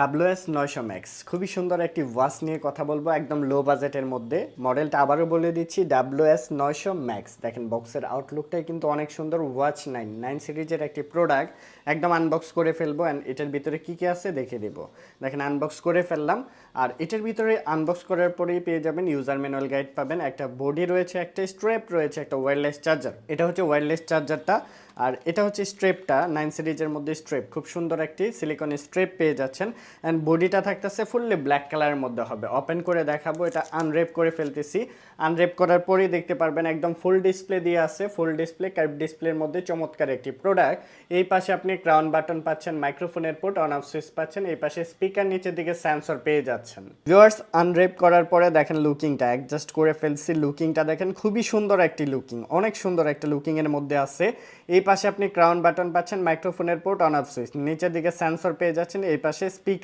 WS 900 max খুবই সুন্দর একটি ওয়াচ নিয়ে কথা বলবো একদম লো বাজেটের মধ্যে। মডেলটা আবারও বলে দিচ্ছি, WS 900 ম্যাক্স। দেখেন বক্সের আউটলুকটাই কিন্তু অনেক সুন্দর। ওয়াচ 9 সিরিজের একটি প্রোডাক্ট, একদম আনবক্স করে ফেলবো অ্যান্ড এটার ভিতরে কী কী আছে দেখে দেবো। দেখেন আনবক্স করে ফেললাম, আর এটার ভিতরে আনবক্স করার পরেই পেয়ে যাবেন ইউজার ম্যানুয়াল গাইড পাবেন, একটা বডি রয়েছে, একটা স্ট্রেপ রয়েছে, একটা ওয়্যারলেস চার্জার। এটা হচ্ছে ওয়্যারলেস চার্জারটা, আর এটা হচ্ছে স্ট্রেপটা। 9 সিরিজের মধ্যে স্ট্রেপ, খুব সুন্দর একটি সিলিকন স্ট্রেপ পেয়ে যাচ্ছেন। অ্যান্ড বডিটা থাকতেছে ফুললি ব্ল্যাক কালারের মধ্যে হবে। ওপেন করে দেখাবো, এটা আনরেপ করে ফেলতেছি। আনরেপ করার পরেই দেখতে পারবেন একদম ফুল ডিসপ্লে দিয়ে আছে। ফুল ডিসপ্লে, কার্ভ ডিসপ্লের মধ্যে চমৎকার একটি প্রোডাক্ট। এই পাশে আপনি ক্রাউন বাটন পাচ্ছেন, মাইক্রোফোনের পোর্ট, অন অফ সুইচ পাচ্ছেন। এই পাশে স্পিকার, নিচের দিকে সেন্সর পেয়ে যাচ্ছেন। ভিউয়ার্স, আনরেপ করার পরে দেখেন লুকিংটা অ্যাডজাস্ট করে ফেলছি। লুকিংটা দেখেন খুবই সুন্দর একটি লুকিং, অনেক সুন্দর একটা লুকিং এর মধ্যে আছে। এই পাশে আপনি ক্রাউন বাটন পাচ্ছেন, মাইক্রোফোনের পোর্ট, অন অফ সুইচ, নিচের দিকে সেন্সর পেয়ে যাচ্ছেন। এই পাশে স্পিকার